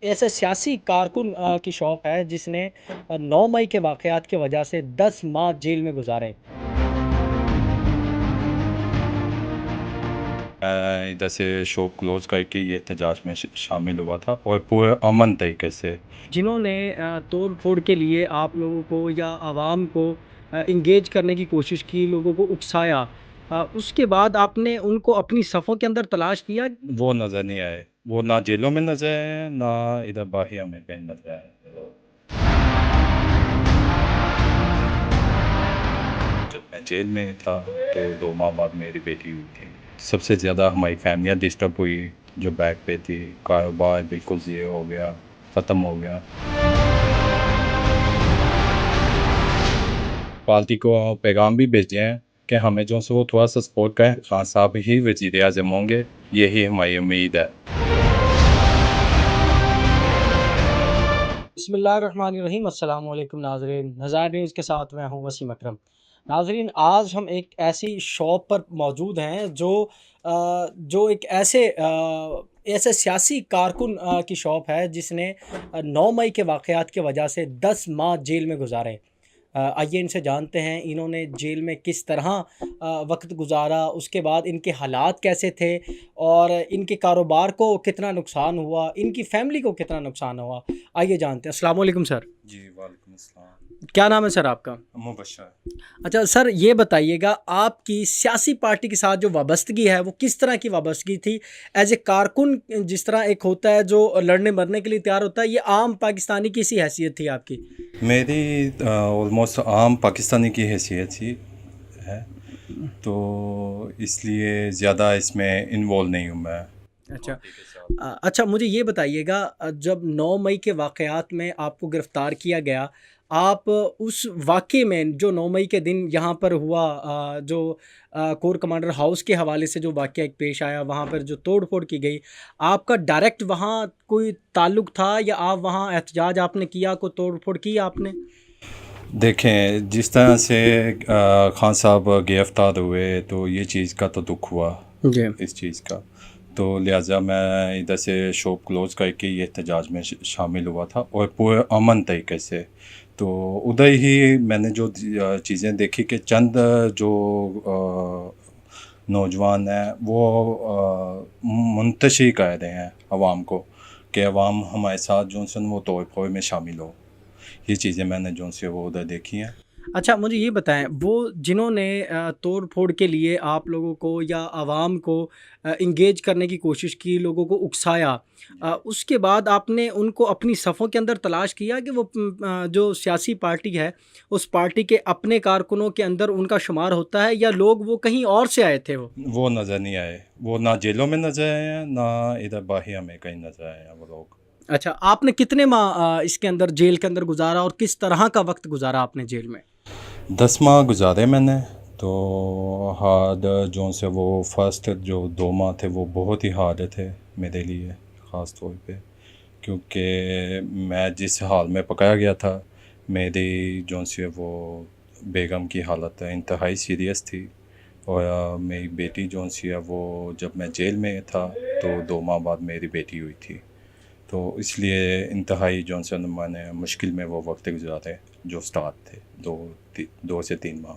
ऐसे सियासी कारकुन की शॉप है जिसने 9 मई के वाक़यात की वजह से 10 माह जेल में गुज़ारे। मैं इधर से शॉप क्लोज़ करके ये एहतजाज में शामिल हुआ था और पूरे अमन तरीके से। जिन्होंने तोड़-फोड़ के लिए आप लोगों को या आवाम को एंगेज करने की कोशिश की, लोगों को उकसाया। उसके बाद आपने उनको अपनी सफ़ों के अंदर तलाश किया? वो नज़र नहीं आए, वो ना जेलों में नज़र आए, ना इधर बाहिया में कहीं नज़र आए। जब मैं जेल में था तो 2 माह बाद मेरी बेटी हुई थी। सबसे ज़्यादा हमारी फैमिलियाँ डिस्टर्ब हुई, जो बैक पे थी, कारोबार बिल्कुल ज़ीरो हो गया, ख़त्म हो गया। पार्टी को पैगाम भी भेजे हैं कि हमें जो सो थोड़ा सा सपोर्ट करें, खान साहब ही वज़ीर आज़म होंगे, यही हमारी उम्मीद है। बिस्मिल्लाहिर्रहमानिर्रहीम। अस्सलाम वालेकुम नाज़रीन। नज़ार न्यूज़ के साथ मैं हूँ वसीम अकरम। नाज़रीन, आज हम एक ऐसी शॉप पर मौजूद हैं जो एक ऐसे सियासी कारकुन की शॉप है जिसने 9 मई के वाक़यात की वजह से 10 माह जेल में गुज़ारे। आइए इनसे जानते हैं इन्होंने जेल में किस तरह वक़्त गुज़ारा, उसके बाद इनके हालात कैसे थे और इनके कारोबार को कितना नुकसान हुआ, इनकी फ़ैमिली को कितना नुकसान हुआ। आइए जानते हैं। अस्सलाम वालेकुम सर। जी, वालेकुम अस्सलाम। क्या नाम है सर आपका? मुबशर। अच्छा सर, ये बताइएगा आपकी सियासी पार्टी के साथ जो वाबस्तगी है वो किस तरह की वाबस्तगी थी? एज़ ए कारकुन, जिस तरह एक होता है जो लड़ने मरने के लिए तैयार होता है, ये आम पाकिस्तानी की सी हैसियत थी आपकी? मेरी ऑलमोस्ट आम पाकिस्तानी की हैसियत ही है, तो इसलिए ज़्यादा इसमें इन्वॉल्व नहीं हूँ मैं अच्छा। पार्टी के साथ। अच्छा, मुझे ये बताइएगा, जब 9 मई के वाक़यात में आपको गिरफ़्तार किया गया, आप उस वाक़ये में जो 9 मई के दिन यहाँ पर हुआ, कोर कमांडर हाउस के हवाले से जो वाक़या एक पेश आया, वहाँ पर जो तोड़-फोड़ की गई, आपका डायरेक्ट वहाँ कोई ताल्लुक था या आप वहाँ एहतजाज आपने किया, कोई तोड़-फोड़ की आपने? देखें, जिस तरह से खान साहब गिरफ्तार हुए तो ये चीज़ का तो दुख हुआ, जी। इस चीज़ का। तो लिहाजा मैं इधर से शॉप क्लोज़ करके ये एहतजाज में शामिल हुआ था और पूरे अमन तरीके से। तो उधर ही मैंने जो चीज़ें देखी कि चंद जो नौजवान हैं वो मुंतशिर कर रहे हैं अवाम को कि अवाम हमारे साथ जो सन वो तोड़ फोड़ में शामिल हो। ये चीज़ें मैंने जो से वो उधर देखी हैं। अच्छा, मुझे ये बताएँ, वो जिन्होंने तोड़-फोड़ के लिए आप लोगों को या आवाम को एंगेज करने की कोशिश की, लोगों को उकसाया, उसके बाद आपने उनको अपनी सफ़ों के अंदर तलाश किया कि वो जो सियासी पार्टी है, उस पार्टी के अपने कारकुनों के अंदर उनका शुमार होता है या लोग वो कहीं और से आए थे वो? वो नज़र नहीं आए, वो ना जेलों में नज़र आए हैं, ना इधर बाहिया में कहीं नज़र आए हैं वो लोग। अच्छा, आपने कितने माह इसके अंदर जेल के अंदर गुज़ारा और किस तरह का वक़्त गुज़ारा आपने जेल में? 10 माह गुज़ारे मैंने। तो हार्ड जो से वो फर्स्ट जो 2 माह थे वो बहुत ही हार्ड थे मेरे लिए, ख़ास तौर पे, क्योंकि मैं जिस हाल में पकाया गया था, मेरी जो सी वो बेगम की हालत इंतहाई सीरियस थी और मेरी बेटी जो सी है वो, जब मैं जेल में था तो 2 माह बाद मेरी बेटी हुई थी। तो इसलिए इंतहाई जो से मैंने मुश्किल में वो वक्त गुजारे जो स्टार्ट थे 2 से 3 माह।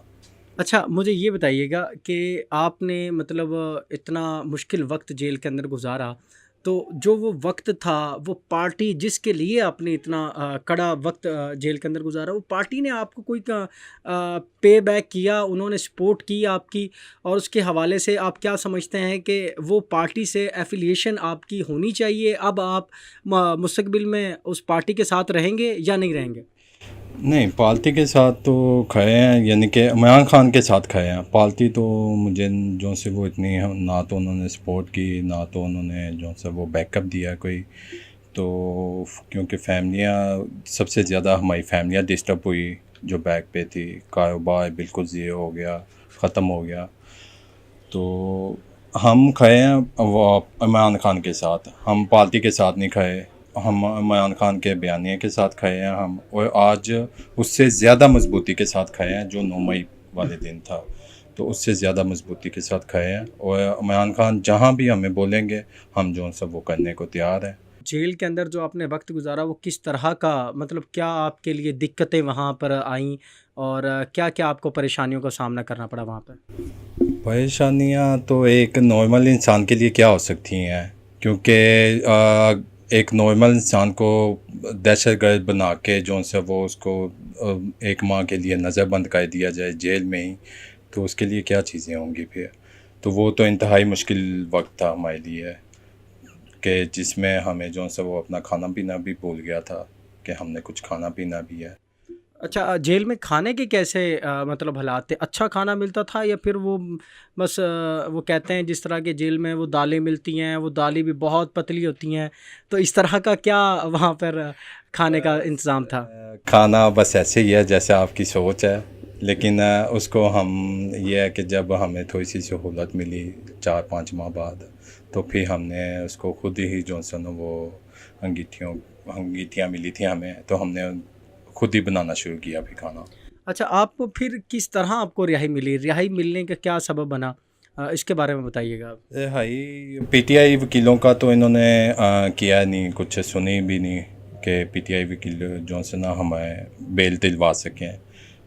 अच्छा, मुझे ये बताइएगा कि आपने मतलब इतना मुश्किल वक़्त जेल के अंदर गुज़ारा, तो जो वो वक़्त था, वो पार्टी जिसके लिए आपने इतना कड़ा वक़्त जेल के अंदर गुज़ारा, वो पार्टी ने आपको कोई पे बैक किया, उन्होंने सपोर्ट की आपकी? और उसके हवाले से आप क्या समझते हैं कि वो पार्टी से एफ़िलिएशन आपकी होनी चाहिए? अब आप मुस्तक़बिल में उस पार्टी के साथ रहेंगे या नहीं रहेंगे? नहीं, पार्टी के साथ तो खड़े हैं, यानी कि इमरान खान के साथ खड़े हैं। पार्टी तो मुझे जो से वो इतनी ना तो उन्होंने सपोर्ट की, ना तो उन्होंने जो से वो बैकअप दिया कोई। तो क्योंकि फैमिलियाँ सबसे ज़्यादा हमारी फैमिलियाँ डिस्टर्ब हुई, जो बैक पे थी, कारोबार बिल्कुल ज़ीरो हो गया, ख़त्म हो गया। तो हम खड़े हैं वो इमरान खान के साथ, हम पार्टी के साथ नहीं खड़े। हम इमरान खान के बयानिए के साथ खड़े हैं हम, और आज उससे ज़्यादा मजबूती के साथ खड़े हैं जो 9 मई वाले दिन था। तो उससे ज़्यादा मजबूती के साथ खड़े हैं और इमरान खान जहाँ भी हमें बोलेंगे हम जो सब वो करने को तैयार हैं। जेल के अंदर जो आपने वक्त गुजारा वो किस तरह का, मतलब क्या आपके लिए दिक्कतें वहाँ पर आईं और क्या क्या आपको परेशानियों का सामना करना पड़ा वहाँ पर? परेशानियाँ तो एक नॉर्मल इंसान के लिए क्या हो सकती हैं, क्योंकि एक नॉर्मल इंसान को दहशतगर्द बना के जो से वो उसको एक माह के लिए नज़रबंद कर दिया जाए जेल में ही, तो उसके लिए क्या चीज़ें होंगी फिर। तो वो तो इंतहाई मुश्किल वक्त था हमारे लिए, कि जिसमें हमें जो से वो अपना खाना पीना भी भूल गया था कि हमने कुछ खाना पीना भी है। अच्छा, जेल में खाने के कैसे मतलब हालात थे? अच्छा खाना मिलता था या फिर वो बस वो कहते हैं जिस तरह के जेल में वो दालें मिलती हैं, वो दालें भी बहुत पतली होती हैं, तो इस तरह का क्या वहाँ पर खाने का इंतज़ाम था? खाना बस ऐसे ही है जैसे आपकी सोच है, लेकिन उसको हम ये है कि जब हमें थोड़ी सी सहूलत मिली 4-5 माह बाद, तो फिर हमने उसको खुद ही जो सन वो अंगीठियाँ मिली थी हमें, तो हमने खुद ही बनाना शुरू किया फिर खाना। अच्छा, आपको फिर किस तरह आपको रिहाई मिली? रिहाई मिलने का क्या सबब बना? इसके बारे में बताइएगा आप। हाई पीटीआई वकीलों का तो इन्होंने किया नहीं, कुछ सुनी भी नहीं कि पीटीआई वकील जो से ना हमें बेल दिलवा सकें।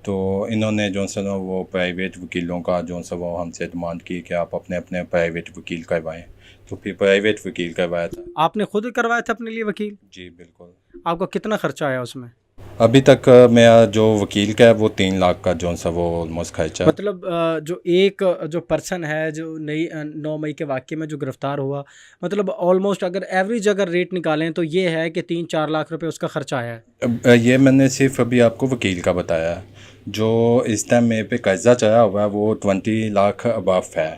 तो इन्होंने जो से ना वो प्राइवेट वकीलों का जो से वो हमसे डिमांड की कि आप अपने अपने प्राइवेट वकील करवाएं। तो फिर प्राइवेट वकील करवाया था। आपने खुद करवाया था अपने लिए वकील? जी बिल्कुल। आपका कितना खर्चा आया उसमें? अभी तक मेरा जो वकील का है वो 3 लाख का जो सा वो ऑलमोस्ट खर्चा। मतलब जो एक जो पर्सन है जो 9 मई के वाक़ये में जो गिरफ़्तार हुआ, मतलब ऑलमोस्ट अगर एवरेज अगर रेट निकालें तो ये है कि 3-4 लाख रुपए उसका खर्चा आया है। अब ये मैंने सिर्फ अभी आपको वकील का बताया है। जो इस टाइम मेरे पे कर्जा चढ़ा हुआ है वो 20 लाख अबव है,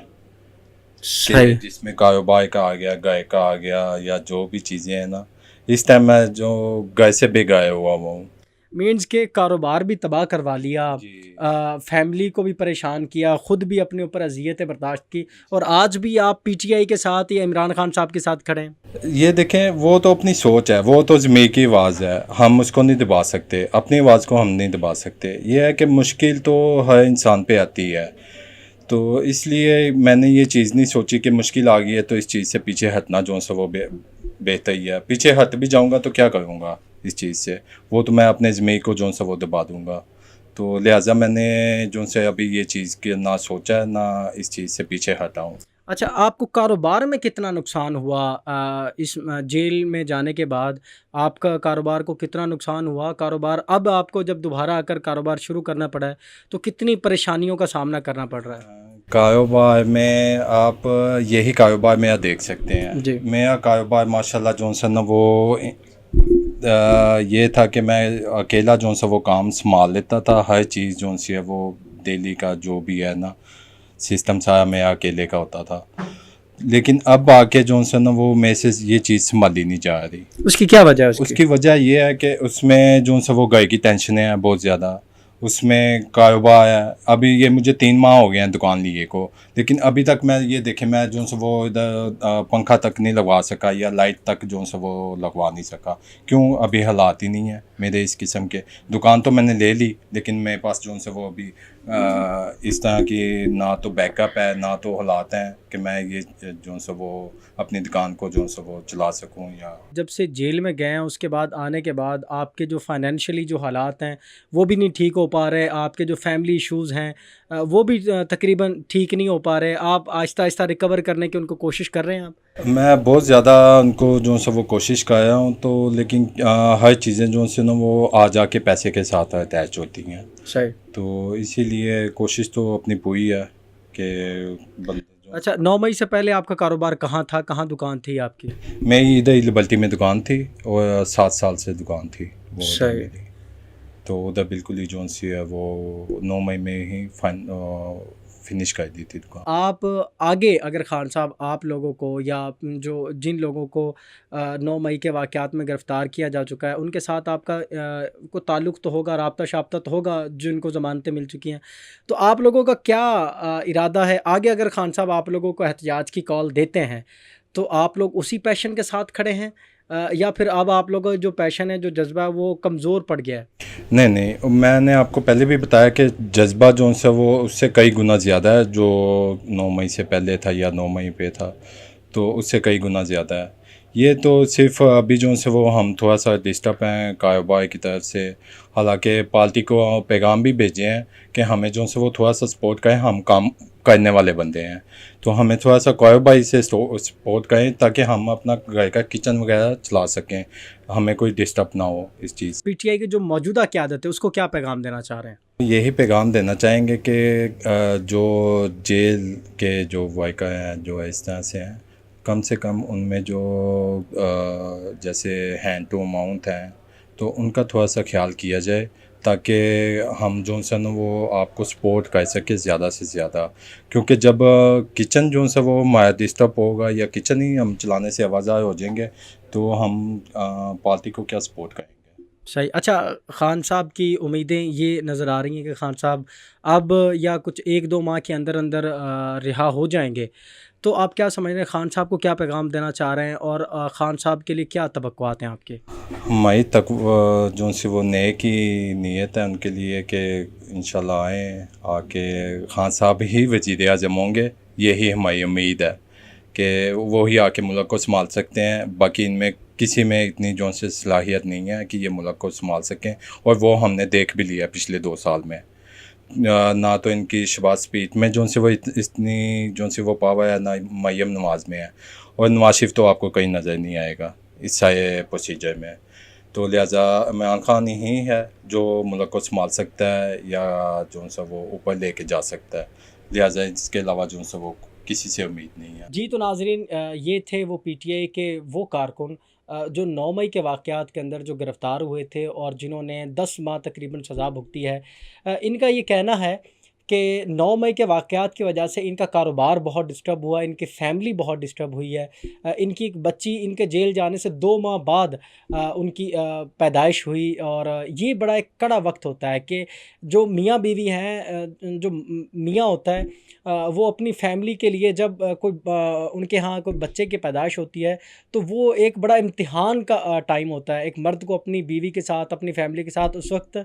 कि सही। जिसमें कारोबार का आ गया, घर का आ गया, या जो भी चीज़ें हैं ना, इस टाइम मैं जो घर से बेघर हुआ हूँ। मीन्स के कारोबार भी तबाह करवा लिया, जी। फैमिली को भी परेशान किया, खुद भी अपने ऊपर अज़ियतें बर्दाश्त की, और आज भी आप पीटीआई के साथ या इमरान खान साहब के साथ खड़े हैं। ये देखें, वो तो अपनी सोच है, वो तो ज़मीर की आवाज़ है, हम उसको नहीं दबा सकते, अपनी आवाज़ को हम नहीं दबा सकते। ये है कि मुश्किल तो हर इंसान पे आती है, तो इसलिए मैंने ये चीज़ नहीं सोची कि मुश्किल आ गई है तो इस चीज़ से पीछे हटना जो सा वो बेहतर ही है। पीछे हट भी जाऊंगा तो क्या करूंगा इस चीज़ से, वो तो मैं अपने ज़मीर को जो सा वो दबा दूंगा। तो लिहाजा मैंने जो से अभी ये चीज़ की ना सोचा है ना इस चीज़ से पीछे हटा हूँ। अच्छा, आपको कारोबार में कितना नुकसान हुआ इस जेल में जाने के बाद? आपका कारोबार को कितना नुकसान हुआ? कारोबार अब आपको जब दोबारा आकर कारोबार शुरू करना पड़ा है, तो कितनी परेशानियों का सामना करना पड़ रहा है? कारोबार में आप यही कारोबार मेरा देख सकते हैं। जी। मेरा कारोबार माशाल्लाह जो सा ना वो ये था कि मैं अकेला जो सा वो काम संभाल लेता था, हर चीज़ जो सी है वो डेली का जो भी है ना सिस्टम सारा मेरा अकेले का होता था। लेकिन अब आके जो सा ना वो मेरे से ये चीज़ संभाली नहीं जा रही। उसकी क्या वजह है उसकी? उसकी वजह ये है कि उसमें जो सा वो घर की टेंशनें हैं बहुत ज़्यादा, उसमें कारोबार है। अभी ये मुझे 3 माह हो गए हैं दुकान लिए को, लेकिन अभी तक मैं ये देखे मैं जो सा वो इधर पंखा तक नहीं लगवा सका या लाइट तक जो सा वो लगवा नहीं सका। क्यों? अभी हालात ही नहीं है मेरे इस किस्म के। दुकान तो मैंने ले ली, लेकिन मेरे पास जो सा वो अभी इस तरह की ना तो बैकअप है ना तो हालात हैं कि मैं ये जो सा वो अपनी दुकान को जो सा वो चला सकूं। या जब से जेल में गए हैं उसके बाद आने के बाद आपके जो फाइनेंशियली जो हालात हैं वो भी नहीं ठीक हो पा रहे, आपके जो फैमिली इश्यूज़ हैं वो भी तकरीबन ठीक नहीं हो पा रहे। आप आहिस्ता आहिस्ता रिकवर करने की उनको कोशिश कर रहे हैं आप? मैं बहुत ज़्यादा उनको जो सा वो कोशिश कर रहा हूँ, तो लेकिन हर चीज़ें जो से ना वो आ जाके पैसे के साथ अटैच होती हैं। सही। तो इसीलिए कोशिश तो अपनी पूरी है कि बंदे जो अच्छा, 9 मई से पहले आपका कारोबार कहाँ था? कहाँ दुकान थी आपकी? मेरी इधर लिबर्टी में दुकान थी और 7 साल से दुकान थी वो उधर सही। मेरी। तो उधर बिल्कुल ही जो सी है वो 9 मई में ही फिनिश कर दी थी दुकान। आप आगे अगर खान साहब आप लोगों को या जो जिन लोगों को 9 मई के वाक़यात में गिरफ़्तार किया जा चुका है उनके साथ आपका को ताल्लुक़ तो होगा, राब्ता-शाब्ता तो होगा जिनको ज़मानतें मिल चुकी हैं। तो आप लोगों का क्या इरादा है आगे अगर खान साहब आप लोगों को एहतियाज की कॉल देते हैं, तो आप लोग उसी पैशन के साथ खड़े हैं या फिर अब आप लोगों का जो पैशन है, जो जज़्बा है वो कमज़ोर पड़ गया है? नहीं नहीं, मैंने आपको पहले भी बताया कि जज्बा जो सा वो उससे कई गुना ज़्यादा है जो 9 मई से पहले था या 9 मई पे था, तो उससे कई गुना ज़्यादा है। ये तो सिर्फ अभी जो से वो हम थोड़ा सा डिस्टर्ब हैं कारोबार की तरफ से। हालांकि पार्टी को पैगाम भी भेजे हैं कि हमें जो से वो थोड़ा सा सपोर्ट करें, हम काम करने वाले बंदे हैं, तो हमें थोड़ा सा कारोबारी से सपोर्ट करें ताकि हम अपना घर का किचन वगैरह चला सकें, हमें कोई डिस्टर्ब ना हो इस चीज़। पीटीआई की जो मौजूदा क़यादत है उसको क्या पैगाम देना चाह रहे हैं? यही पैगाम देना चाहेंगे कि जो जेल के जो वर्कर हैं जो इस तरह से हैं, कम से कम उनमें जो जैसे हैंड टू माउथ हैं तो उनका थोड़ा सा ख्याल किया जाए, ताकि हम जो सा ना वो आपको सपोर्ट कर सके ज़्यादा से ज़्यादा। क्योंकि जब किचन जो सा वो हमारा डिस्टर्ब होगा या किचन ही हम चलाने से आवाज़ार हो जाएंगे तो हम पार्टी को क्या सपोर्ट करेंगे। सही। अच्छा, ख़ान साहब की उम्मीदें ये नज़र आ रही हैं कि ख़ान साहब अब या कुछ 1-2 माह के अंदर-अंदर रिहा हो जाएँगे। तो आप क्या समझ रहे हैं, ख़ान साहब को क्या पैगाम देना चाह रहे हैं और ख़ान साहब के लिए क्या तवक्कुआत हैं आपके? हमारी तक जो सी वो नेक की नीयत है उनके लिए कि इंशाल्लाह आएँ, आके ख़ान साहब ही वज़ीर आज़म होंगे, यही हमारी उम्मीद है कि वो ही आके मुल्क को संभाल सकते हैं। बाकी इनमें किसी में इतनी जो से सलाहियत नहीं है कि ये मुल्क को संभाल सकें, और वो हमने देख भी लिया पिछले 2 साल में। ना तो इनकी शहबाज स्पीच में जो से वो इतनी जो सी वो पावर है, ना मरियम नवाज़ में है, और नवाज शरीफ तो आपको कहीं नज़र नहीं आएगा इस सारे प्रोसीजर में। तो लिहाजा इमरान खान ही है जो मुल्क को संभाल सकता है या जो सा वो ऊपर लेके जा सकता है। लिहाजा इसके अलावा जो सा वो किसी से उम्मीद नहीं है। जी, तो नाज़रीन, ये थे वो पीटीआई के वो कारकुन जो 9 मई के वाक़यात के अंदर जो गिरफ़्तार हुए थे और जिन्होंने 10 माह तकरीबन सज़ा भुगती है। इनका ये कहना है कि 9 मई के वाक़यात की वजह से इनका कारोबार बहुत डिस्टर्ब हुआ, इनकी फ़ैमिली बहुत डिस्टर्ब हुई है। इनकी एक बच्ची इनके जेल जाने से 2 माह बाद उनकी पैदाइश हुई, और ये बड़ा एक कड़ा वक़्त होता है कि जो मियाँ-बीवी हैं, जो मियाँ होता है, वो अपनी फ़ैमिली के लिए जब उनके यहाँ कोई बच्चे की पैदाइश होती है, तो वो एक बड़ा इम्तिहान का टाइम होता है। एक मर्द को अपनी बीवी के साथ, अपनी फ़ैमिली के साथ उस वक़्त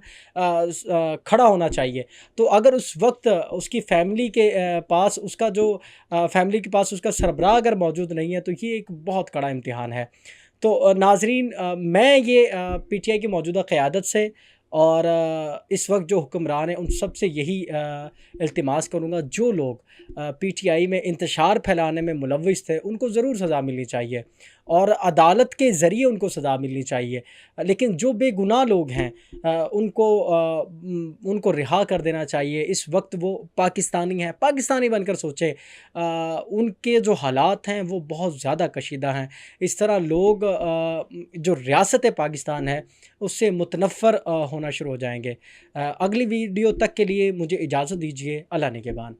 खड़ा होना चाहिए। तो अगर उस वक़्त उसकी फ़ैमिली के पास उसका जो फ़ैमिली के पास उसका सरबराह अगर मौजूद नहीं है, तो ये एक बहुत कड़ा इम्तिहान है। तो नाज़रीन, मैं ये पीटीआई की मौजूदा क़यादत से और इस वक्त जो हुक्मरान हैं उन सब से यही इल्तिमास करूँगा, जो लोग पीटीआई में इंतशार फैलाने में मुलव्विस थे उनको ज़रूर सज़ा मिलनी चाहिए और अदालत के ज़रिए उनको सज़ा मिलनी चाहिए। लेकिन जो बेगुनाह लोग हैं उनको रिहा कर देना चाहिए। इस वक्त वो पाकिस्तानी हैं, पाकिस्तानी बनकर सोचें। उनके जो हालात हैं वो बहुत ज़्यादा कशीदा हैं। इस तरह लोग जो रियासत पाकिस्तान है उससे मुतनफ़्फ़र होना शुरू हो जाएंगे। अगली वीडियो तक के लिए मुझे इजाज़त दीजिए। अल्लाह निगहबान।